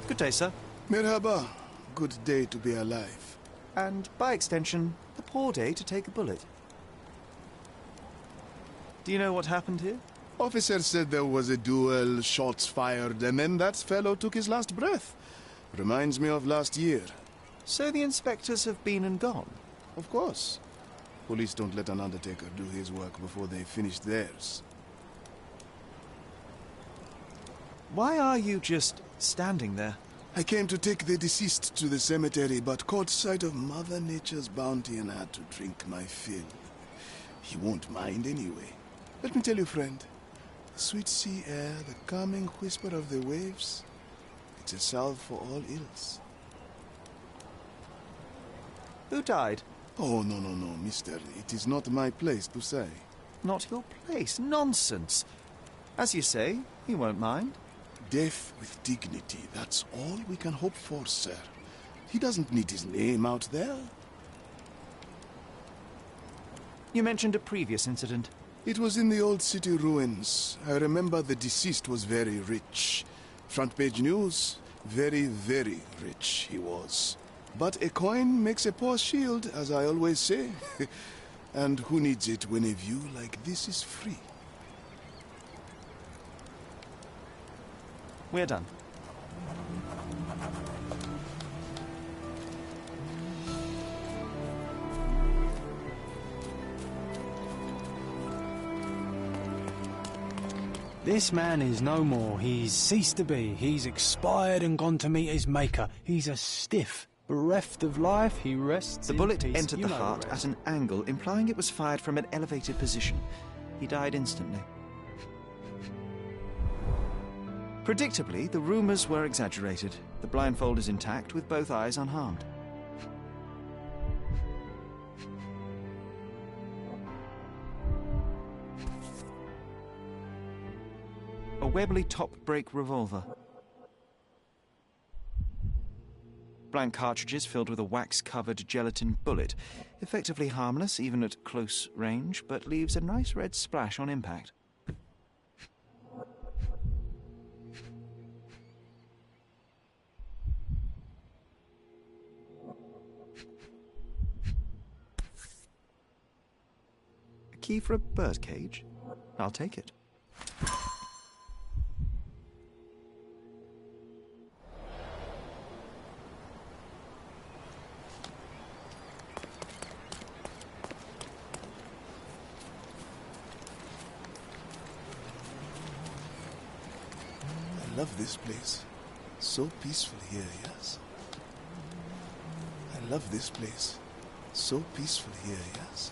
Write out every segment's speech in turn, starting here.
Good day, sir. Merhaba. Good day to be alive. And, by extension, a poor day to take a bullet. Do you know what happened here? Officer said there was a duel, shots fired, and then that fellow took his last breath. Reminds me of last year. So the inspectors have been and gone? Of course. Police don't let an undertaker do his work before they finish theirs. Why are you just standing there? I came to take the deceased to the cemetery, but caught sight of Mother Nature's bounty and had to drink my fill. He won't mind anyway. Let me tell you, friend. The sweet sea air, the calming whisper of the waves, it's a salve for all ills. Who died? Oh, no, mister. It is not my place to say. Not your place. Nonsense. As you say, he won't mind. Death with dignity, that's all we can hope for, sir. He doesn't need his name out there. You mentioned a previous incident. It was in the old city ruins. I remember the deceased was very rich. Front page news, very, very rich he was. But a coin makes a poor shield, as I always say. And who needs it when a view like this is free? We're done. This man is no more. He's ceased to be. He's expired and gone to meet his maker. He's a stiff. Bereft of life, he rests The in bullet peace. entered You the know heart rest. at an angle, implying it was fired from an elevated position. He died instantly. Predictably, the rumors were exaggerated. The blindfold is intact, with both eyes unharmed. A Webley top-break revolver. Blank cartridges filled with a wax-covered gelatin bullet. Effectively harmless, even at close range, but leaves a nice red splash on impact. A key for a birdcage? I'll take it. I love this place. So peaceful here, yes? I love this place. So peaceful here, yes?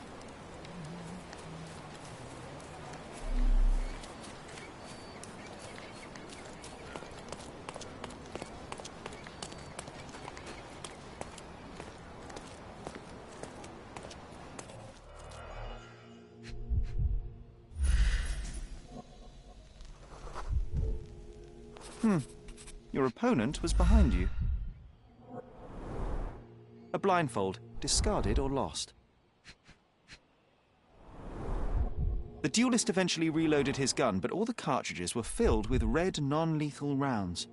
Your opponent was behind you. A blindfold, discarded or lost. The duelist eventually reloaded his gun, but all the cartridges were filled with red non-lethal rounds.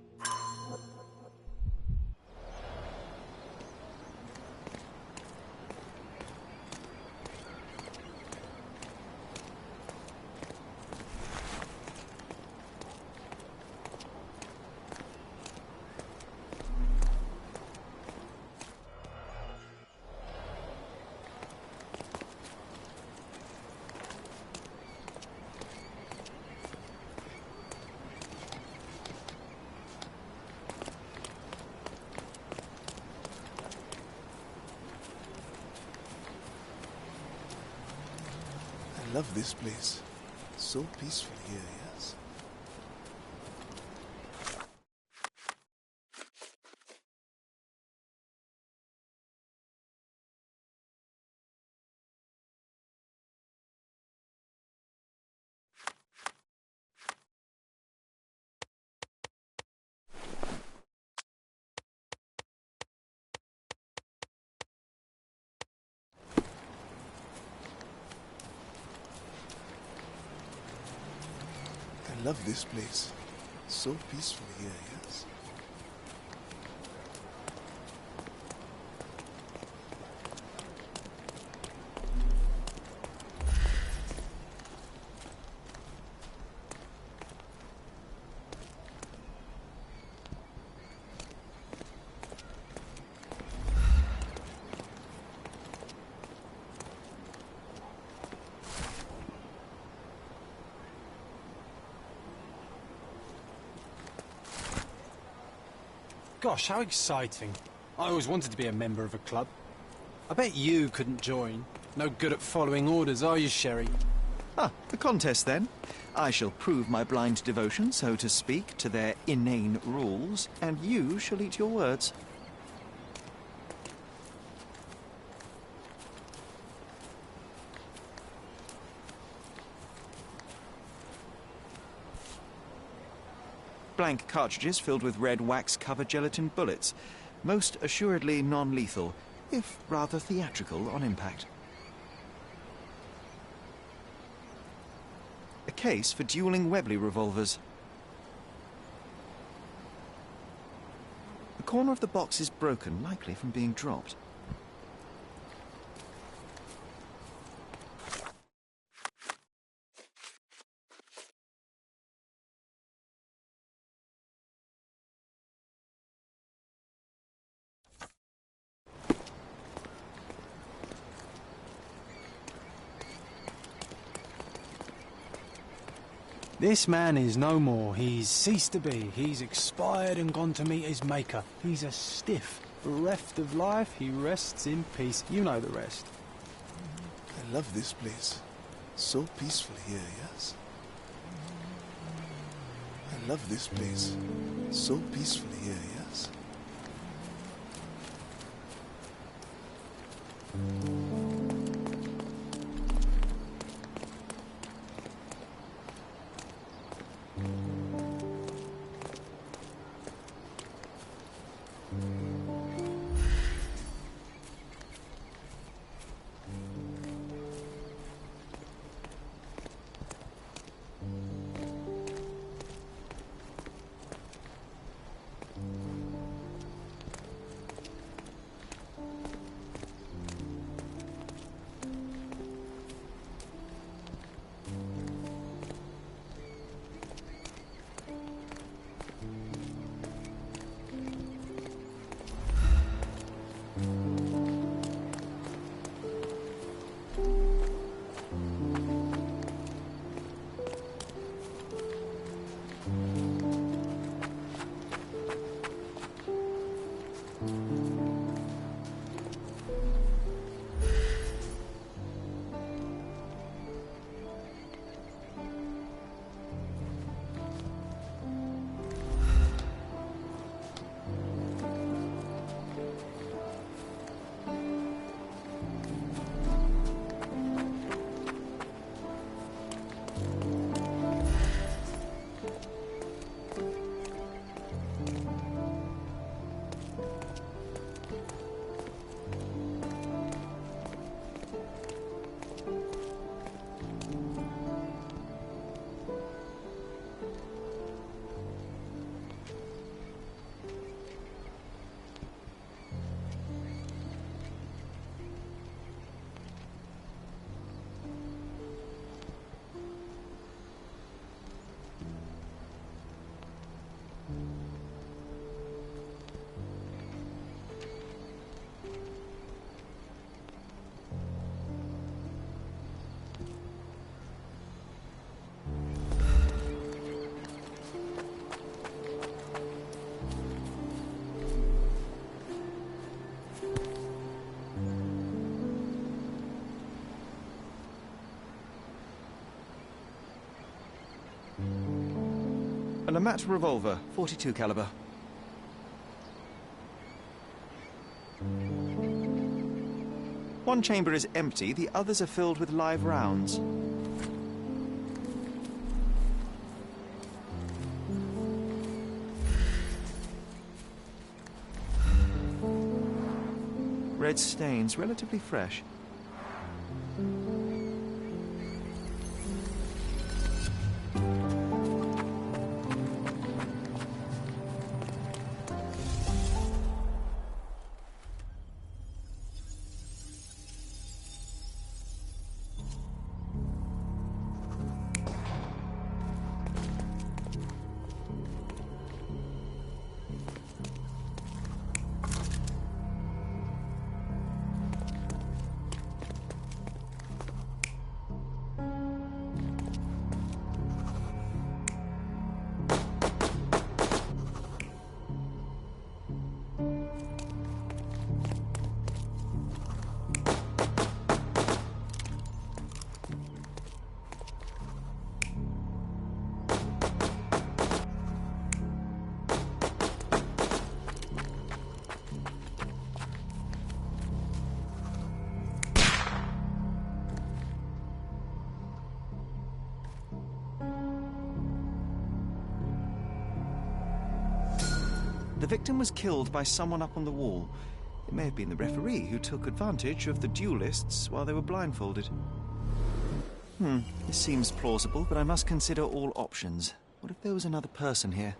I love this place. So peaceful here, yes? I love this place. So peaceful here, yes? Gosh, how exciting. I always wanted to be a member of a club. I bet you couldn't join. No good at following orders, are you, Sherry? Ah, the contest then. I shall prove my blind devotion, so to speak, to their inane rules, and you shall eat your words. Blank cartridges filled with red wax-covered gelatin bullets. Most assuredly non-lethal, if rather theatrical on impact. A case for dueling Webley revolvers. The corner of the box is broken, likely from being dropped. This man is no more. He's ceased to be. He's expired and gone to meet his maker. He's a stiff. Bereft of life, he rests in peace. You know the rest. I love this place. So peaceful here, yes? I love this place. So peaceful here, yes? And a matte revolver, .42 caliber. One chamber is empty, the others are filled with live rounds. Red stains, relatively fresh. The victim was killed by someone up on the wall. It may have been the referee who took advantage of the duelists while they were blindfolded. This seems plausible, but I must consider all options. What if there was another person here?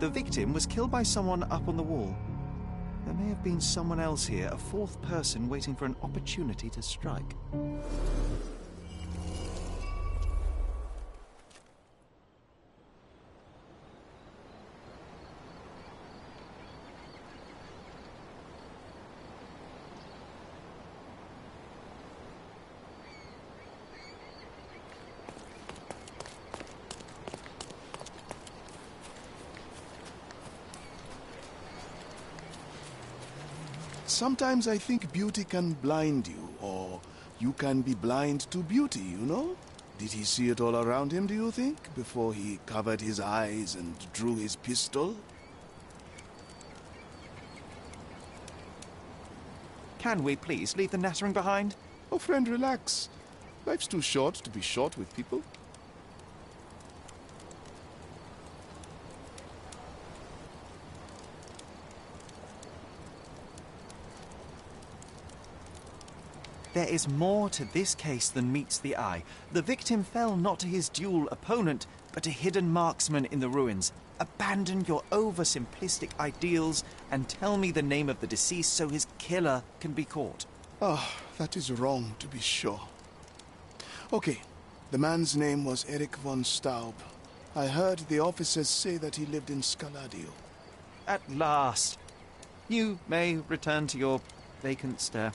The victim was killed by someone up on the wall. There may have been someone else here, a fourth person waiting for an opportunity to strike. Sometimes I think beauty can blind you, or you can be blind to beauty, you know? Did he see it all around him, do you think, before he covered his eyes and drew his pistol? Can we please leave the nattering behind? Oh, friend, relax. Life's too short to be short with people. There is more to this case than meets the eye. The victim fell not to his duel opponent, but a hidden marksman in the ruins. Abandon your oversimplistic ideals and tell me the name of the deceased so his killer can be caught. Ah, that is wrong, to be sure. Okay, the man's name was Eric von Staub. I heard the officers say that he lived in Scaladio. At last. You may return to your vacant stare.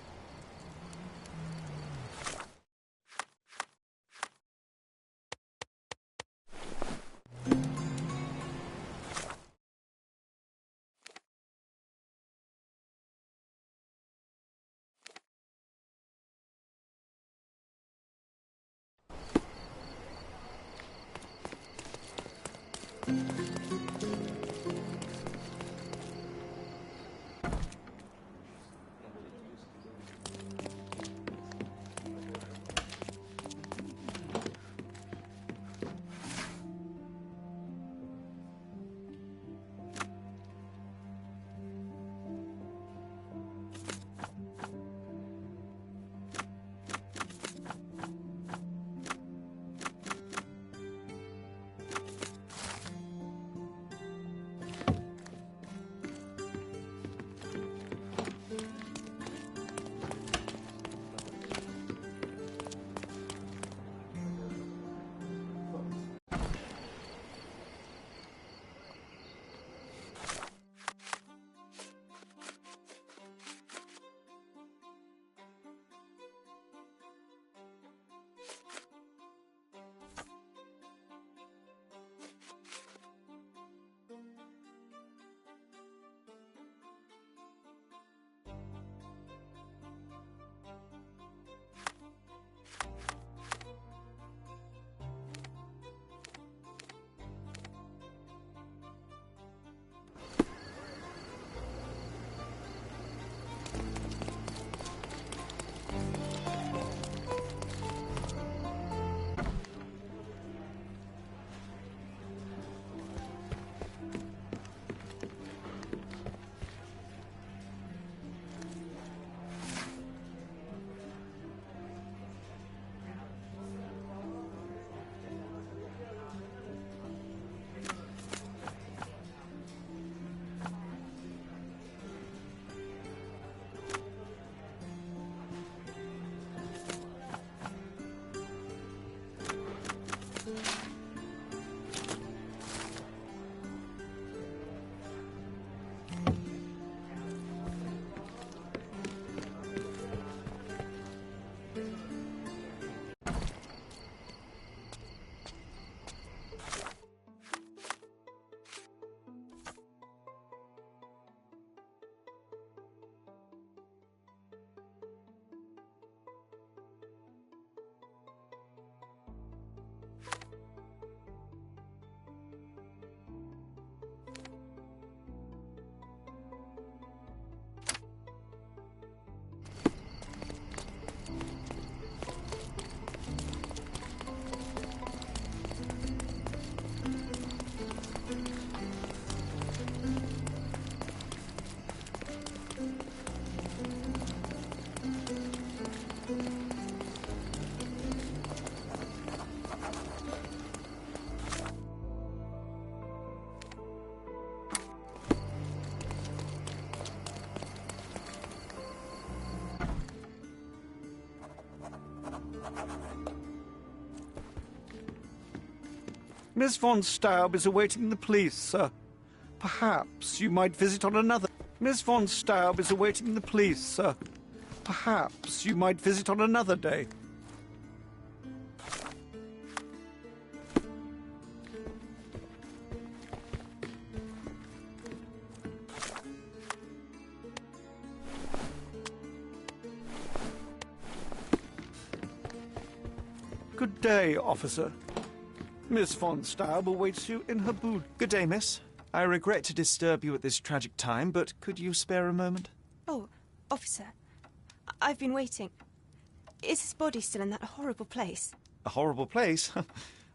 Miss von Staub is awaiting the police, sir. Perhaps you might visit on another... Miss von Staub is awaiting the police, sir. Perhaps you might visit on another day. Good day, officer. Miss von Staub awaits you in her booth. Good day, miss. I regret to disturb you at this tragic time, but could you spare a moment? Oh, officer, I've been waiting. Is his body still in that horrible place? A horrible place?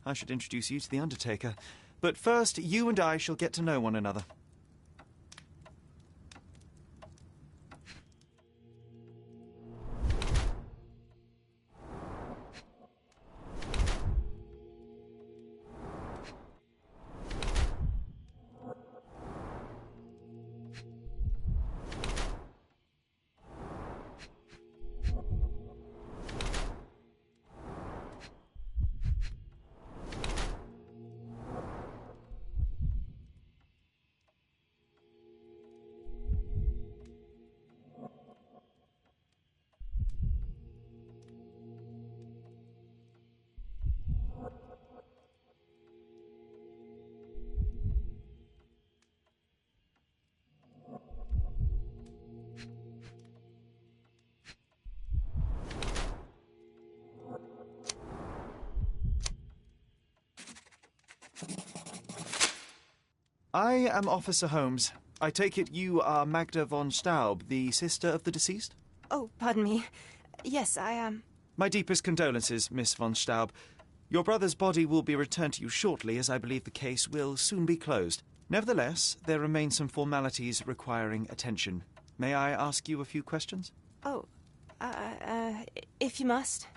I should introduce you to the Undertaker. But first, you and I shall get to know one another. I am Officer Holmes. I take it you are Magda von Staub, the sister of the deceased? Oh, pardon me. Yes, I am. My deepest condolences, Miss von Staub. Your brother's body will be returned to you shortly, as I believe the case will soon be closed. Nevertheless, there remain some formalities requiring attention. May I ask you a few questions? Oh, if you must.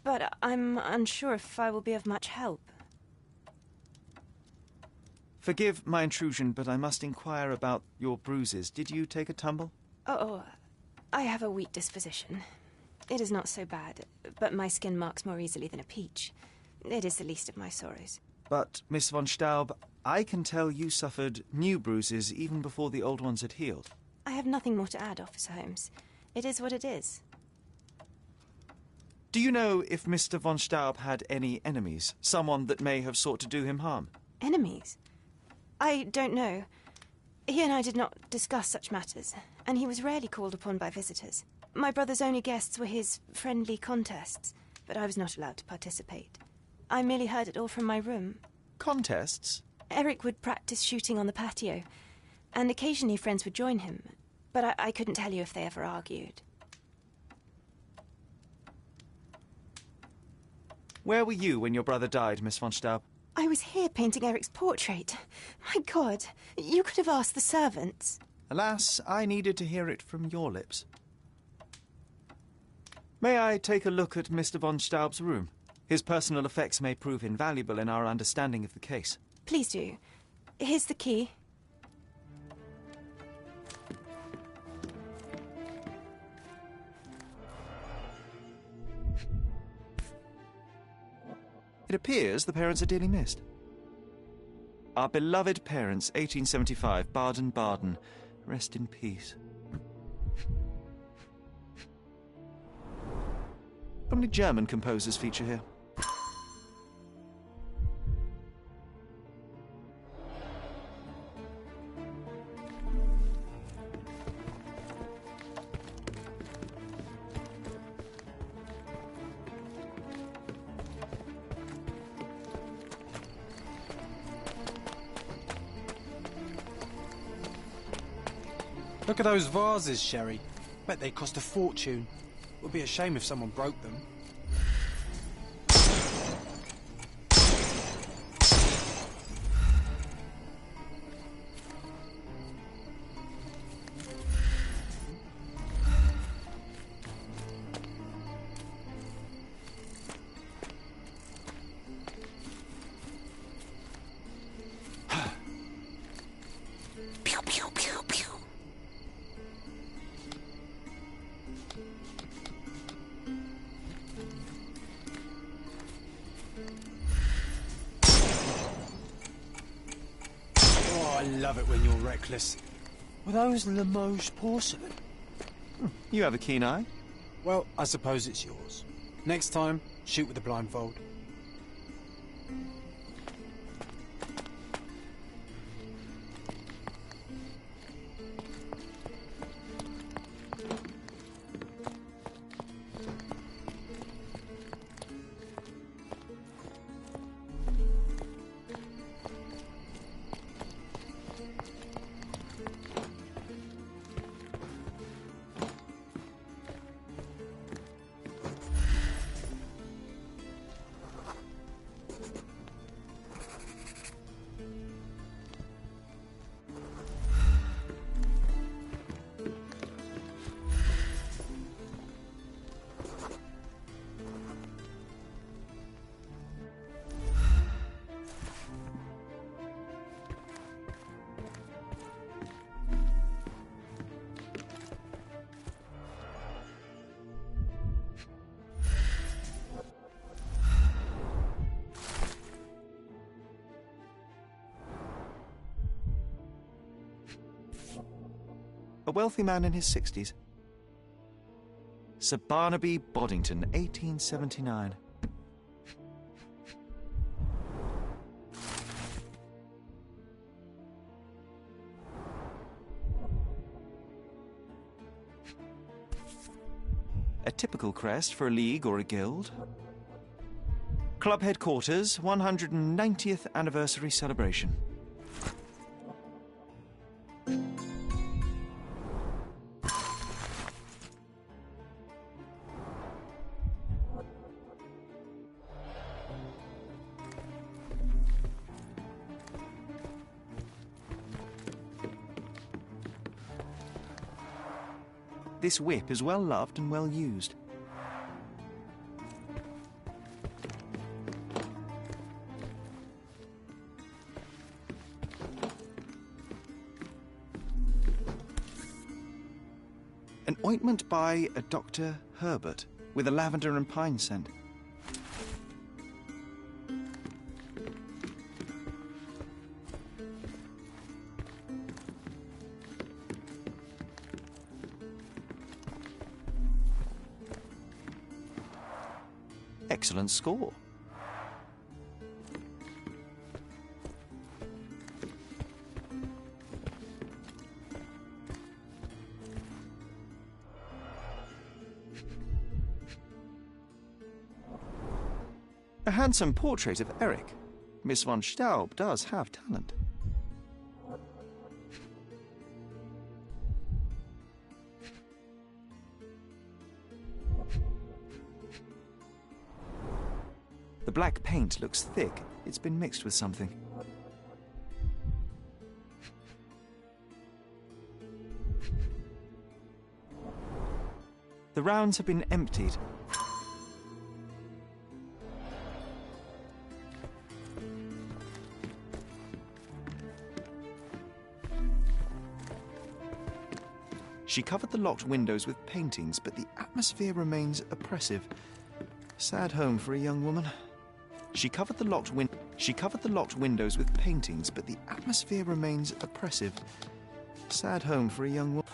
But I'm unsure if I will be of much help. Forgive my intrusion, but I must inquire about your bruises. Did you take a tumble? Oh, I have a weak disposition. It is not so bad, but my skin marks more easily than a peach. It is the least of my sorrows. But, Miss von Staub, I can tell you suffered new bruises even before the old ones had healed. I have nothing more to add, Officer Holmes. It is what it is. Do you know if Mr. von Staub had any enemies? Someone that may have sought to do him harm? Enemies? I don't know. He and I did not discuss such matters, and he was rarely called upon by visitors. My brother's only guests were his friendly contests, but I was not allowed to participate. I merely heard it all from my room. Contests? Eric would practice shooting on the patio, and occasionally friends would join him, but I couldn't tell you if they ever argued. Where were you when your brother died, Miss von Staub? I was here painting Eric's portrait. My God, you could have asked the servants. Alas, I needed to hear it from your lips. May I take a look at Mr. von Staub's room? His personal effects may prove invaluable in our understanding of the case. Please do. Here's the key. It appears the parents are dearly missed. Our beloved parents, 1875, Baden-Baden. Rest in peace. Only German composers feature here. Look at those vases, Sherry. Bet they cost a fortune. Would be a shame if someone broke them. love it when you're reckless. Were those Limoges porcelain? You have a keen eye. Well, I suppose it's yours. Next time, shoot with a blindfold. A wealthy man in his 60s. Sir Barnaby Boddington, 1879. A typical crest for a league or a guild. Club headquarters, 190th anniversary celebration. This whip is well loved and well used. An ointment by a Dr. Herbert with a lavender and pine scent. Excellent score. A handsome portrait of Eric. Miss von Staub does have talent. The black paint looks thick. It's been mixed with something. The rounds have been emptied. She covered the locked windows with paintings, but the atmosphere remains oppressive. Sad home for a young woman. She covered the locked windows with paintings, but the atmosphere remains oppressive. Sad home for a young woman.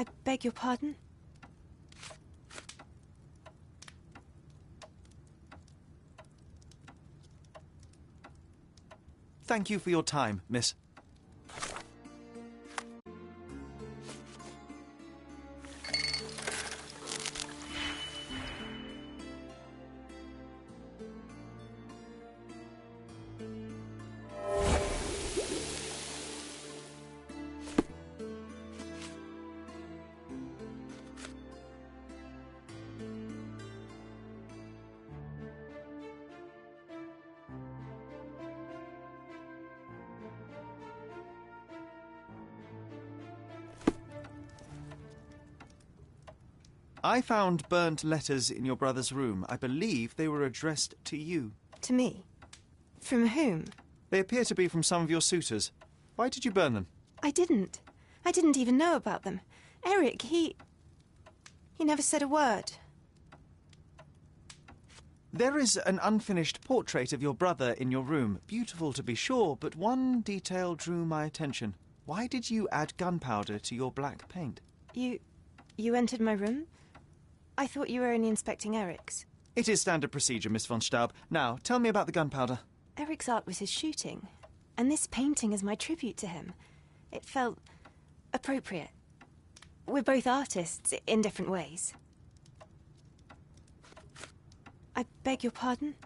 I beg your pardon? Thank you for your time, miss. I found burnt letters in your brother's room. I believe they were addressed to you. To me? From whom? They appear to be from some of your suitors. Why did you burn them? I didn't. I didn't even know about them. Eric, he never said a word. There is an unfinished portrait of your brother in your room. Beautiful to be sure, but one detail drew my attention. Why did you add gunpowder to your black paint? You entered my room? I thought you were only inspecting Eric's. It is standard procedure, Miss von Staub. Now, tell me about the gunpowder. Eric's art was his shooting, and this painting is my tribute to him. It felt appropriate. We're both artists, in different ways. I beg your pardon?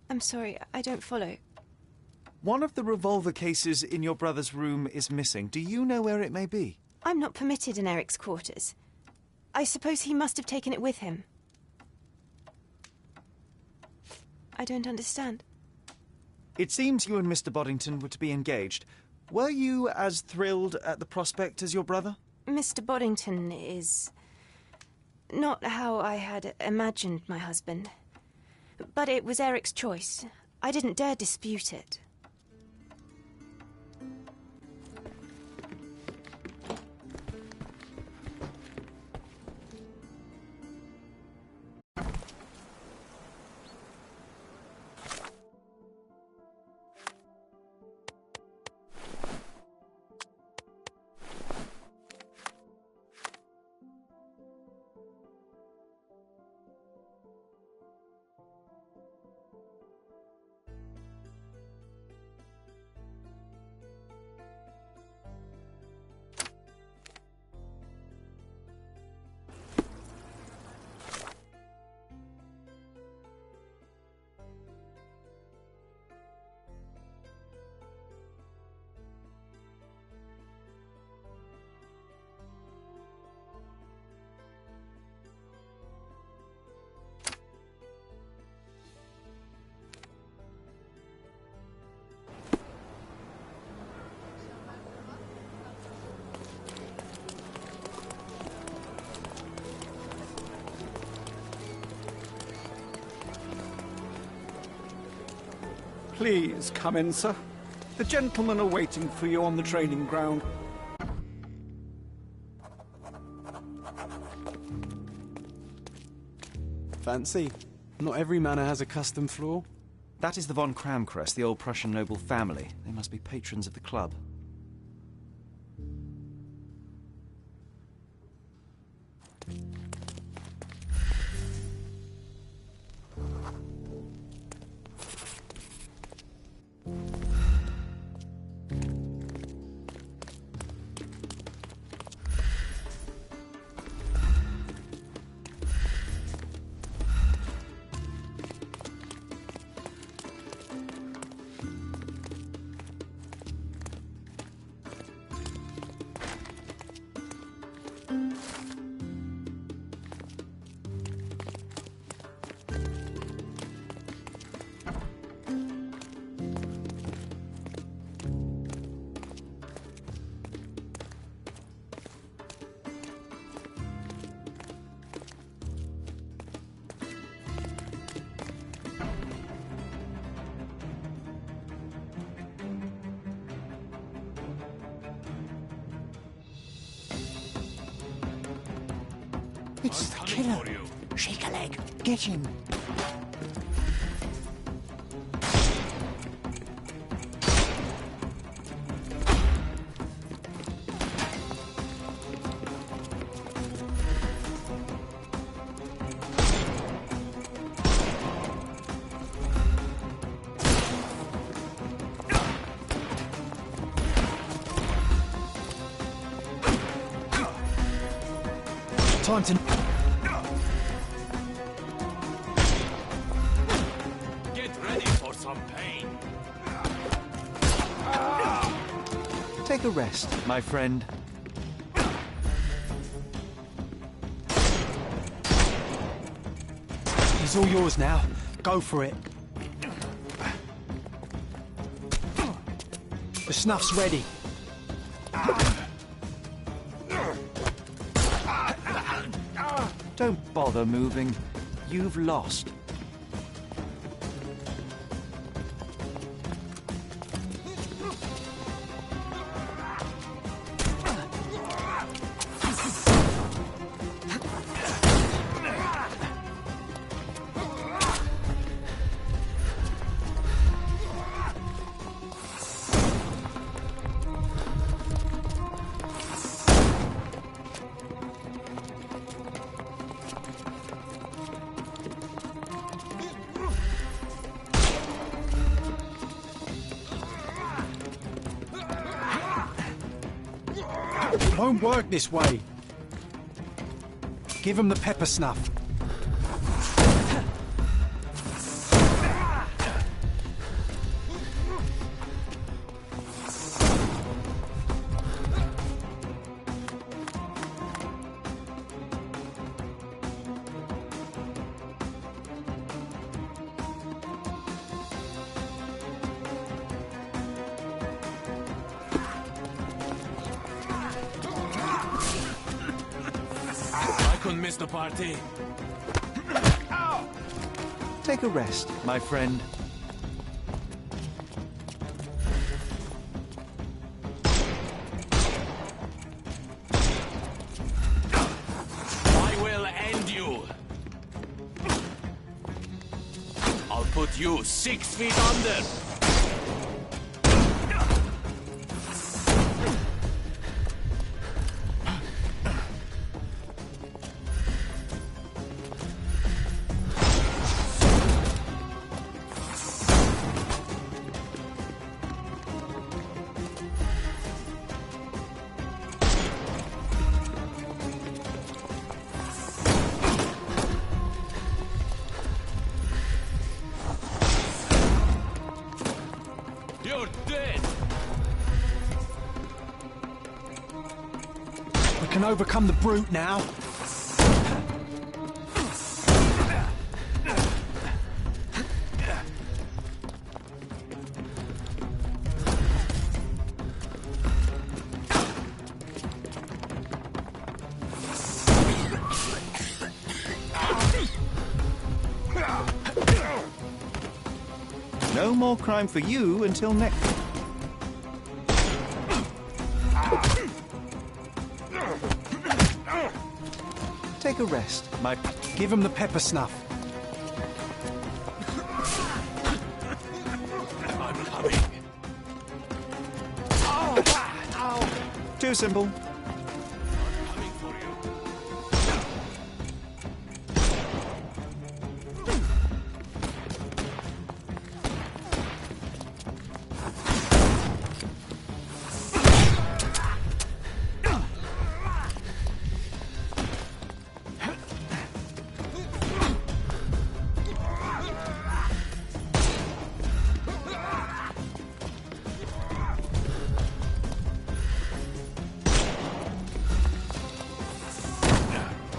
I'm sorry, I don't follow. One of the revolver cases in your brother's room is missing. Do you know where it may be? I'm not permitted in Eric's quarters. I suppose he must have taken it with him. I don't understand. It seems you and Mr. Boddington were to be engaged. Were you as thrilled at the prospect as your brother? Mr. Boddington is not how I had imagined my husband. But it was Eric's choice. I didn't dare dispute it. Please come in, sir. The gentlemen are waiting for you on the training ground. Fancy. Not every manor has a custom floor. That is the von Kramkress, the old Prussian noble family. They must be patrons of the club. It's the killer. Shake a leg. Get him. time to... Get ready for some pain. Take a rest, my friend. He's all yours now. Go for it. The snuff's ready. Don't bother moving. You've lost. It won't work this way. Give him the pepper snuff. Couldn't miss the party. Take a rest, my friend. I will end you. I'll put you 6 feet under. You're dead! We can overcome the brute now. No more crime for you until next... Take a rest, my... Give him the pepper snuff. I'm coming. Too simple. Coming for you.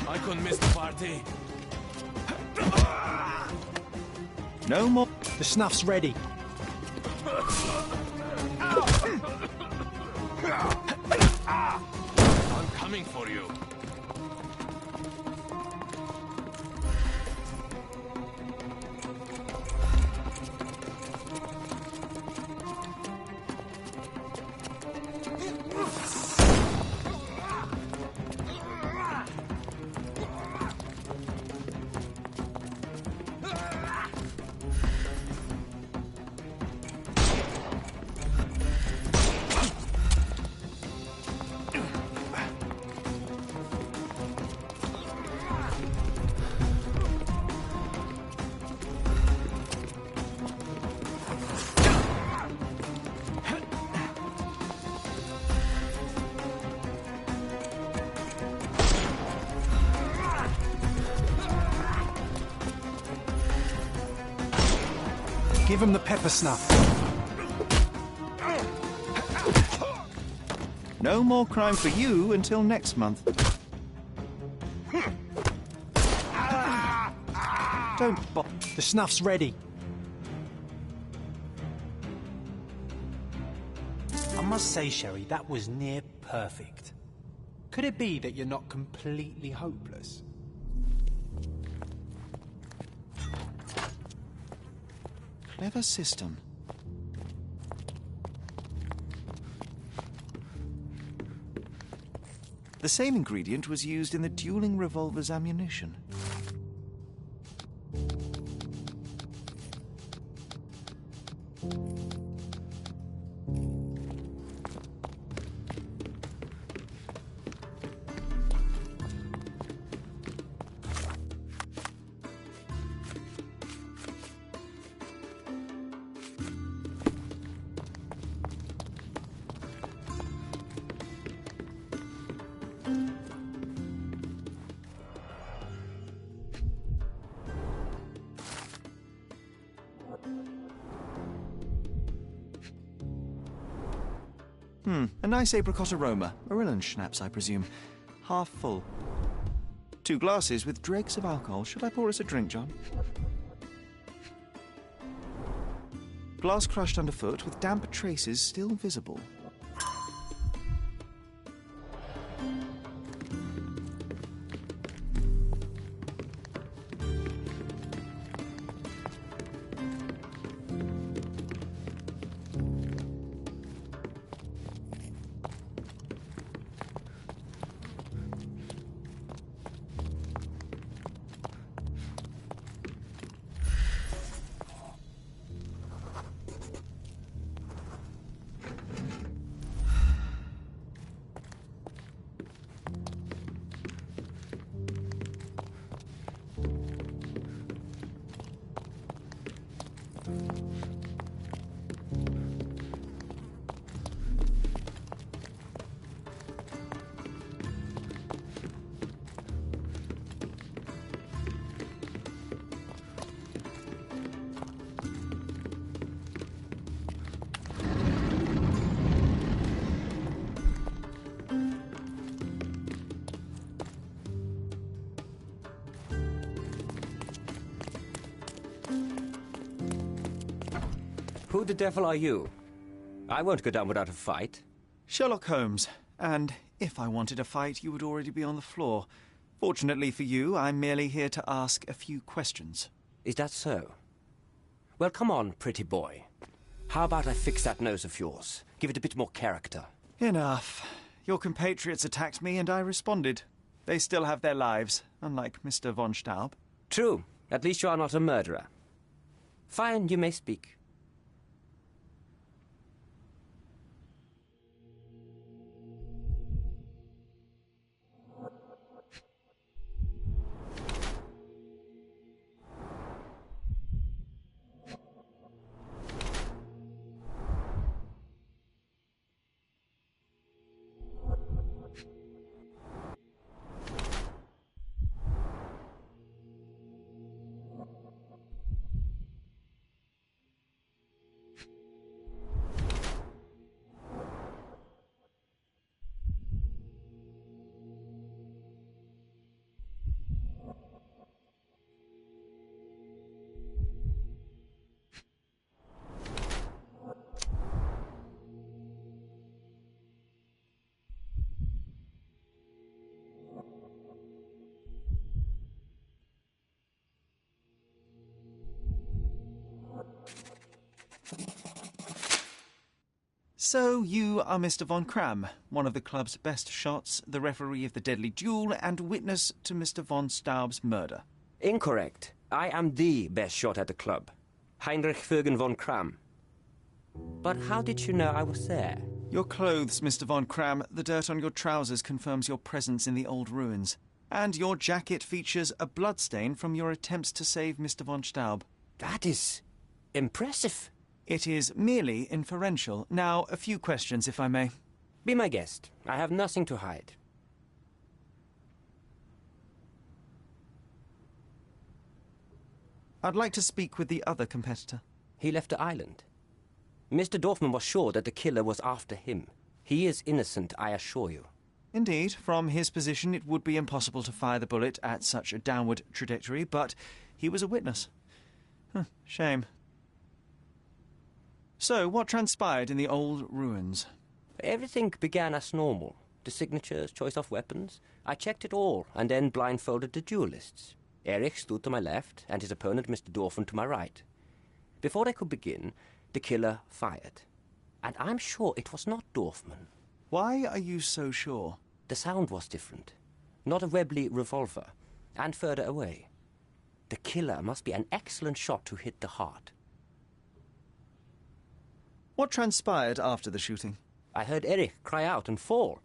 I couldn't miss the party. No more... The snuff's ready. I'm coming for you. Give him the pepper snuff. No more crime for you until next month. Don't bother. The snuff's ready. I must say, Sherry, that was near perfect. Could it be that you're not completely hopeless? Clever system. The same ingredient was used in the dueling revolver's ammunition. A nice apricot aroma. Marilyn schnapps, I presume. Half full. 2 glasses with dregs of alcohol. Should I pour us a drink, John? Glass crushed underfoot with damp traces still visible. Who the devil are you? I won't go down without a fight. Sherlock Holmes. And if I wanted a fight, you would already be on the floor. Fortunately for you, I'm merely here to ask a few questions. Is that so? Well, come on, pretty boy. How about I fix that nose of yours? Give it a bit more character. Enough. Your compatriots attacked me and I responded. They still have their lives, unlike Mr. von Staub. True. At least you are not a murderer. Fine, you may speak. So, you are Mr. von Kram, one of the club's best shots, the referee of the deadly duel, and witness to Mr. von Staub's murder. Incorrect. I am the best shot at the club. Heinrich Vögen von Kram. But how did you know I was there? Your clothes, Mr. von Kram. The dirt on your trousers confirms your presence in the old ruins. And your jacket features a bloodstain from your attempts to save Mr. von Staub. That is impressive. It is merely inferential. Now, a few questions, if I may. Be my guest. I have nothing to hide. I'd like to speak with the other competitor. He left the island. Mr. Dorfman was sure that the killer was after him. He is innocent, I assure you. Indeed, from his position it would be impossible to fire the bullet at such a downward trajectory, but he was a witness. Shame. So, what transpired in the old ruins? Everything began as normal. The signatures, choice of weapons. I checked it all, and then blindfolded the duelists. Erich stood to my left, and his opponent, Mr. Dorfman, to my right. Before they could begin, the killer fired. And I'm sure it was not Dorfman. Why are you so sure? The sound was different. Not a Webley revolver, and further away. The killer must be an excellent shot to hit the heart. What transpired after the shooting? I heard Erich cry out and fall.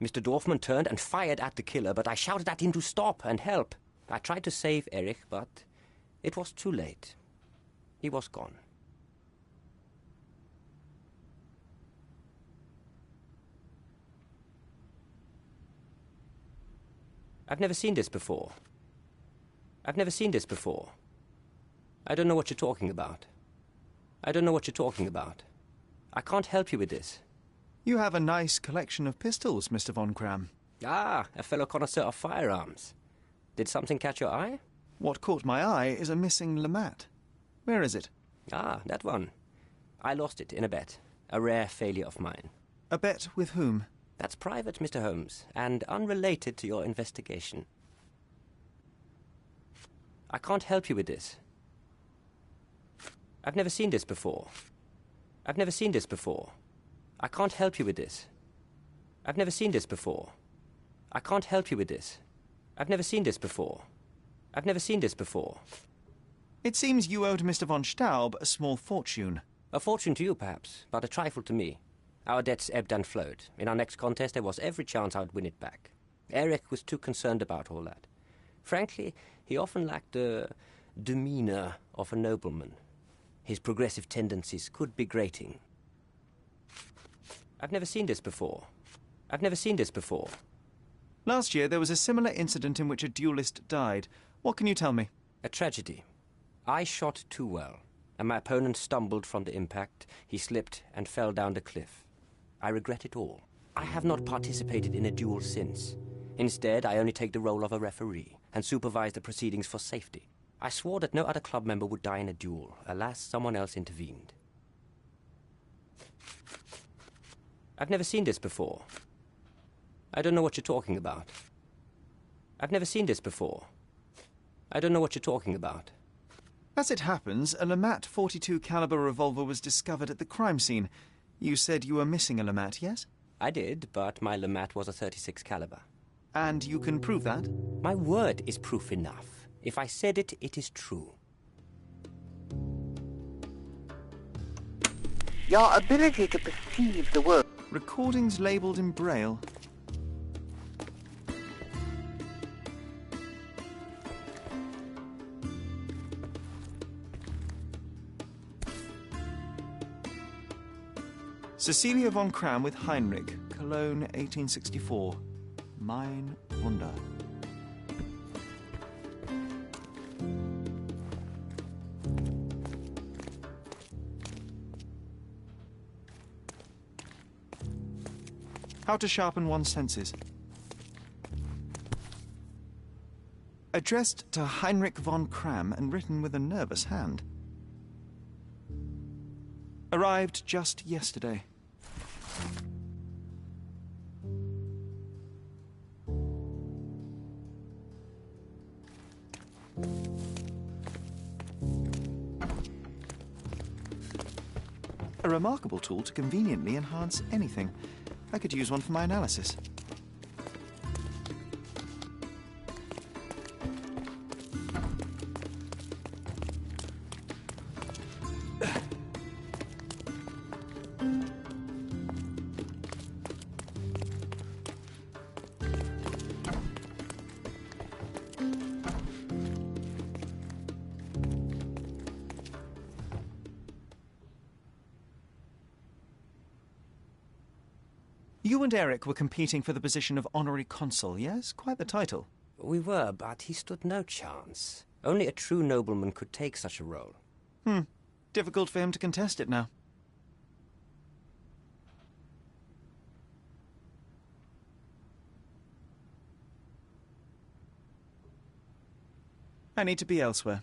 Mr. Dorfman turned and fired at the killer, but I shouted at him to stop and help. I tried to save Erich, but it was too late. He was gone. I've never seen this before. I've never seen this before. I don't know what you're talking about. I don't know what you're talking about. I can't help you with this. You have a nice collection of pistols, Mr. von Kram. Ah, a fellow connoisseur of firearms. Did something catch your eye? What caught my eye is a missing Lamat. Where is it? Ah, that one. I lost it in a bet. A rare failure of mine. A bet with whom? That's private, Mr. Holmes, and unrelated to your investigation. I can't help you with this. I've never seen this before. I've never seen this before. I can't help you with this. I've never seen this before. I can't help you with this. I've never seen this before. I've never seen this before. It seems you owed Mr. von Staub a small fortune. A fortune to you, perhaps, but a trifle to me. Our debts ebbed and flowed. In our next contest, there was every chance I would win it back. Erich was too concerned about all that. Frankly, he often lacked the demeanor of a nobleman. His progressive tendencies could be grating. I've never seen this before. I've never seen this before. Last year, there was a similar incident in which a duelist died. What can you tell me? A tragedy. I shot too well, and my opponent stumbled from the impact. He slipped and fell down the cliff. I regret it all. I have not participated in a duel since. Instead, I only take the role of a referee and supervise the proceedings for safety. I swore that no other club member would die in a duel. Alas, someone else intervened. I've never seen this before. I don't know what you're talking about. I've never seen this before. I don't know what you're talking about. As it happens, a Lamat .42 caliber revolver was discovered at the crime scene. You said you were missing a Lamat, yes? I did, but my Lamat was a .36 caliber. And you can prove that? My word is proof enough. If I said it, it is true. Your ability to perceive the world. Recordings labelled in Braille. Cecilia von Kram with Heinrich, Cologne, 1864. Mein Wunder. How to sharpen one's senses. Addressed to Heinrich von Kram and written with a nervous hand. Arrived just yesterday. A remarkable tool to conveniently enhance anything. I could use one for my analysis. You and Eric were competing for the position of honorary consul, yes? Quite the title. We were, but he stood no chance. Only a true nobleman could take such a role. Difficult for him to contest it now. I need to be elsewhere.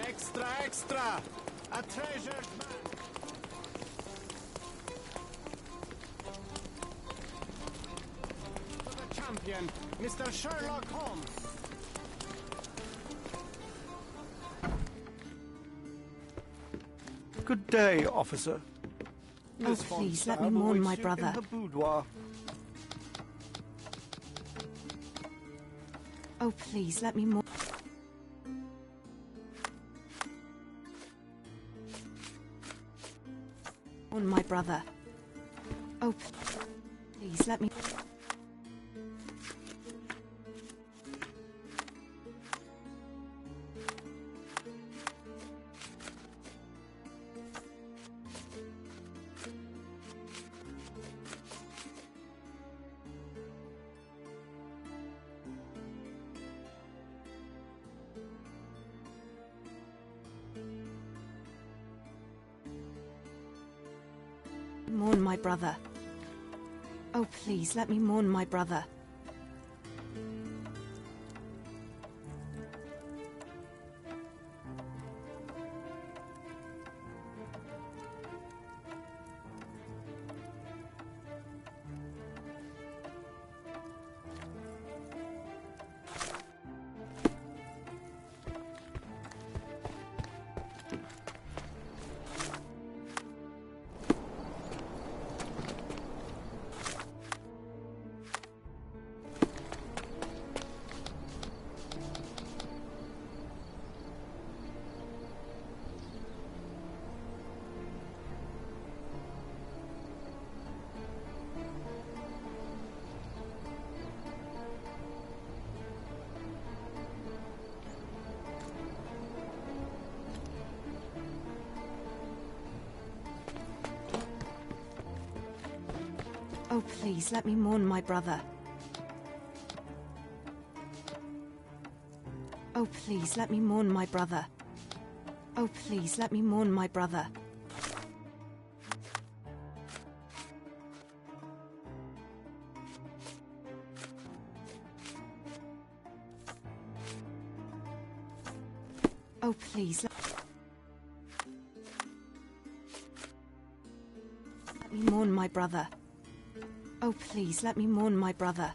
Extra, extra! A treasured man! To the champion, Mr. Sherlock Holmes! Good day, officer. Oh, Miss Von please, let me Stab mourn my awaits you brother. in the boudoir. Oh, please, let me mourn my brother. Oh, please, let me... mourn my brother. Oh, please, let me mourn my brother. Oh, please, let me mourn my brother. Oh, please, let me mourn my brother. Oh, please, let me mourn my brother. Oh, please, let me mourn my brother. Oh, please, let me mourn my brother.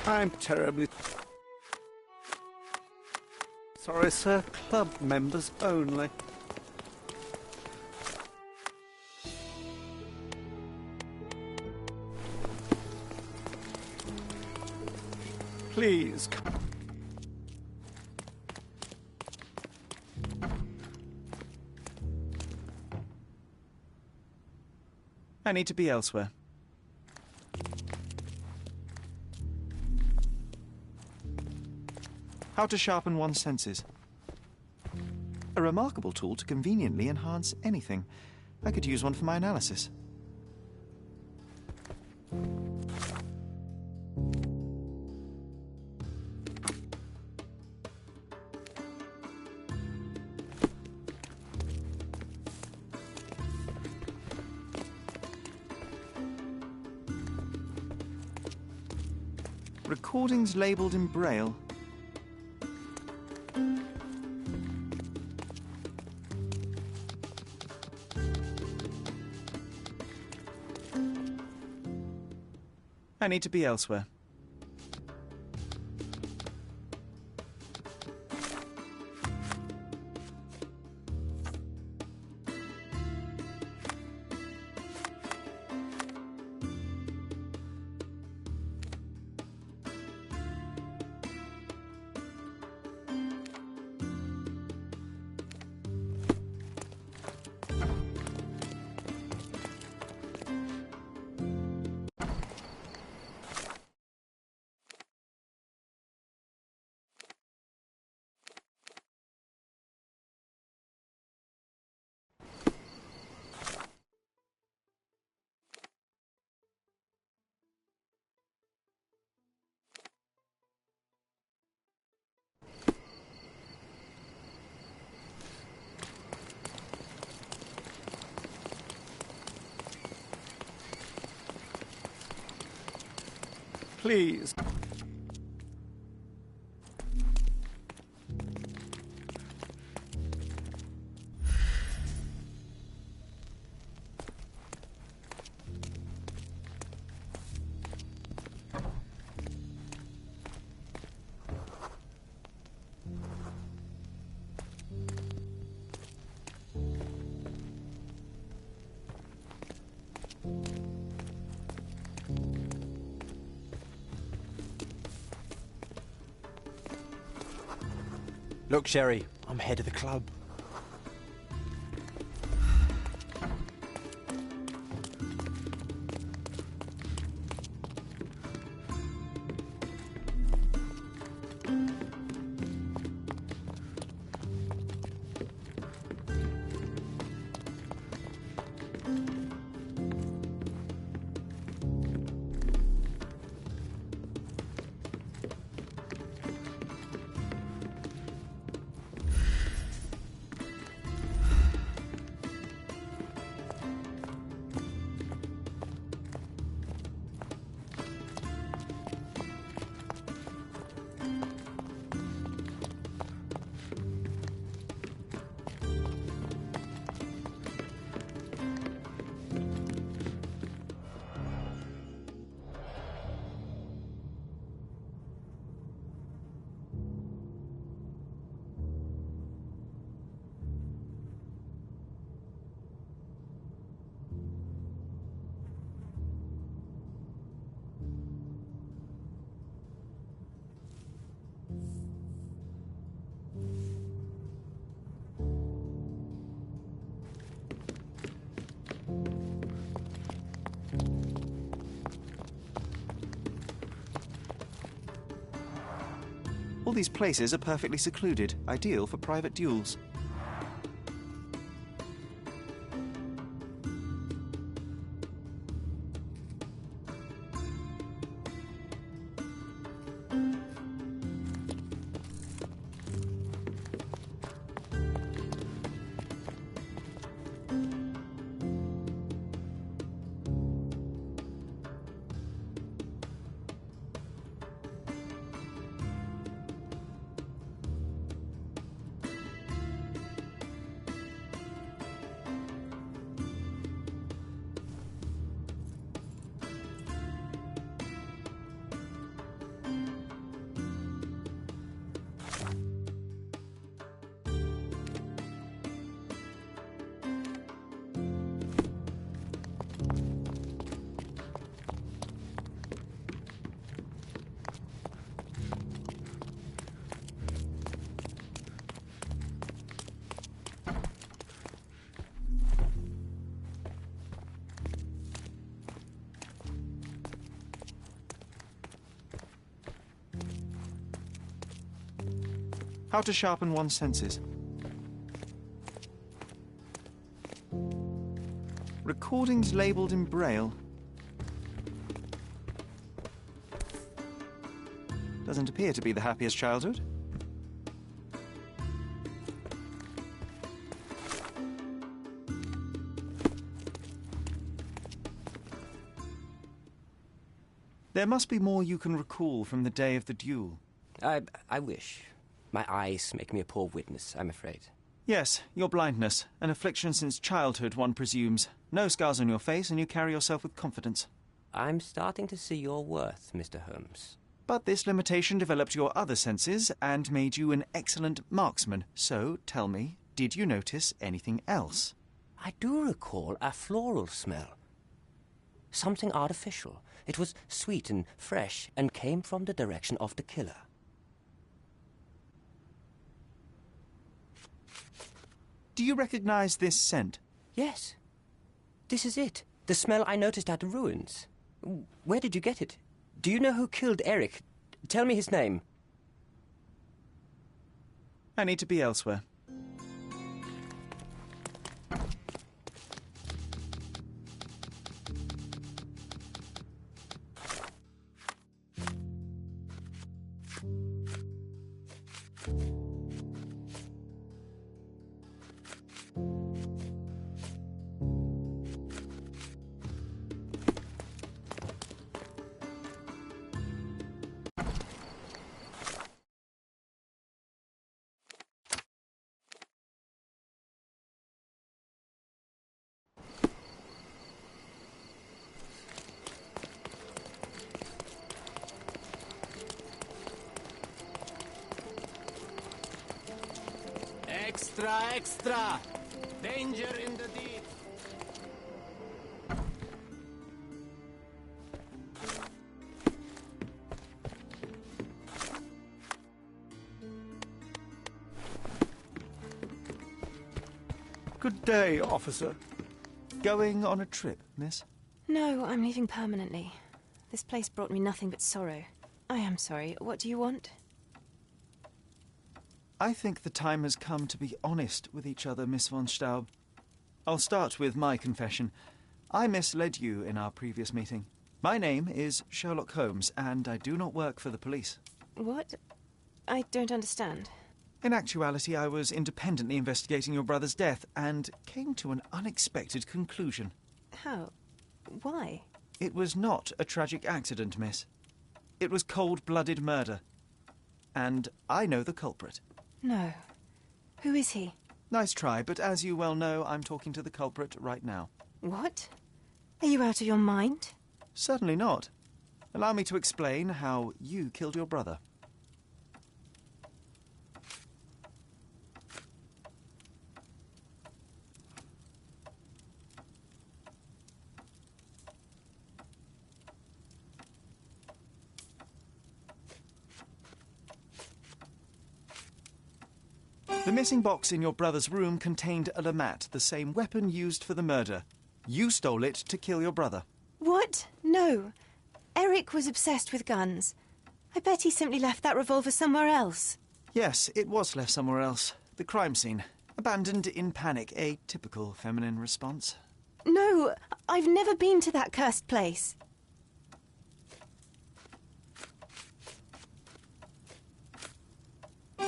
I'm terribly sorry, sir. Club members only. Please. I need to be elsewhere. How to sharpen one's senses. A remarkable tool to conveniently enhance anything. I could use one for my analysis. Recordings labelled in Braille. I need to be elsewhere. Please. Look, Sherry, I'm head of the club. All these places are perfectly secluded, ideal for private duels. How to sharpen one's senses. Recordings labelled in Braille. Doesn't appear to be the happiest childhood. There must be more you can recall from the day of the duel. I wish. My eyes make me a poor witness, I'm afraid. Yes, your blindness. An affliction since childhood, one presumes. No scars on your face, and you carry yourself with confidence. I'm starting to see your worth, Mr. Holmes. But this limitation developed your other senses and made you an excellent marksman. So, tell me, did you notice anything else? I do recall a floral smell. Something artificial. It was sweet and fresh and came from the direction of the killer. Do you recognize this scent? Yes. This is it. The smell I noticed at the ruins. Where did you get it? Do you know who killed Eric? Tell me his name. I need to be elsewhere. Extra, extra! Danger in the deep! Good day, officer. Going on a trip, miss? No, I'm leaving permanently. This place brought me nothing but sorrow. I am sorry. What do you want? I think the time has come to be honest with each other, Miss von Staub. I'll start with my confession. I misled you in our previous meeting. My name is Sherlock Holmes, and I do not work for the police. What? I don't understand. In actuality, I was independently investigating your brother's death and came to an unexpected conclusion. How? Why? It was not a tragic accident, miss. It was cold-blooded murder. And I know the culprit. No. Who is he? Nice try, but as you well know, I'm talking to the culprit right now. What? Are you out of your mind? Certainly not. Allow me to explain how you killed your brother. The missing box in your brother's room contained a lamat, the same weapon used for the murder. You stole it to kill your brother. What? No. Eric was obsessed with guns. I bet he simply left that revolver somewhere else. Yes, it was left somewhere else. The crime scene. Abandoned in panic, a typical feminine response. No, I've never been to that cursed place.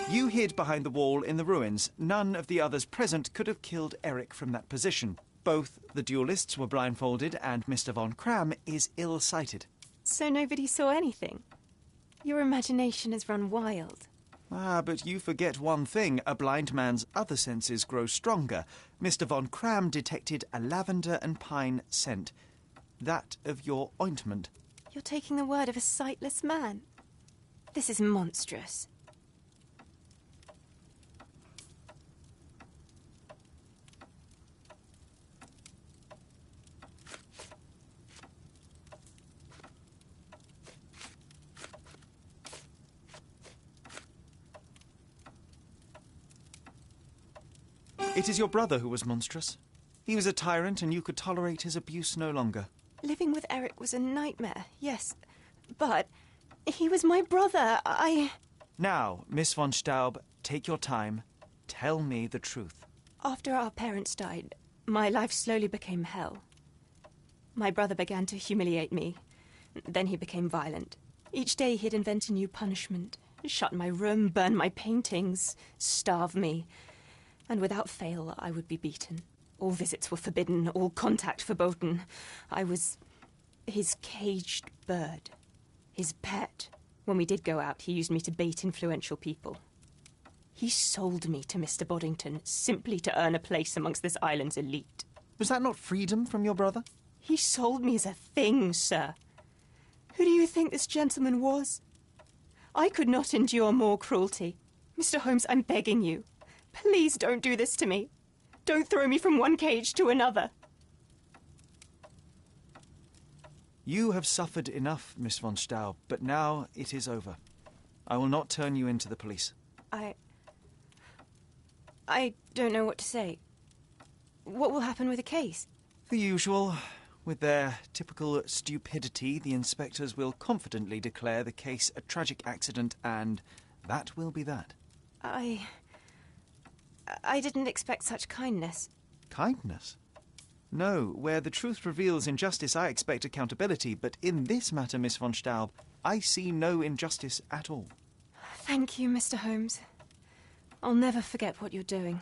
You hid behind the wall in the ruins. None of the others present could have killed Eric from that position. Both the duelists were blindfolded, and Mr. von Kram is ill-sighted. So nobody saw anything? Your imagination has run wild. Ah, but you forget one thing. A blind man's other senses grow stronger. Mr. von Kram detected a lavender and pine scent. That of your ointment. You're taking the word of a sightless man. This is monstrous. It is your brother who was monstrous. He was a tyrant, and you could tolerate his abuse no longer. Living with Eric was a nightmare, yes. But he was my brother. Now, Miss von Staub, take your time. Tell me the truth. After our parents died, my life slowly became hell. My brother began to humiliate me. Then he became violent. Each day he'd invent a new punishment. Shut my room, burn my paintings, starve me. And without fail, I would be beaten. All visits were forbidden, all contact verboten. I was his caged bird, his pet. When we did go out, he used me to bait influential people. He sold me to Mr. Boddington simply to earn a place amongst this island's elite. Was that not freedom from your brother? He sold me as a thing, sir. Who do you think this gentleman was? I could not endure more cruelty. Mr. Holmes, I'm begging you. Please don't do this to me. Don't throw me from one cage to another. You have suffered enough, Miss von Staub, but now it is over. I will not turn you in to the police. I don't know what to say. What will happen with the case? The usual. With their typical stupidity, the inspectors will confidently declare the case a tragic accident, and that will be that. I didn't expect such kindness. Kindness? No, where the truth reveals injustice, I expect accountability, but in this matter, Miss von Staub, I see no injustice at all. Thank you, Mr. Holmes. I'll never forget what you're doing.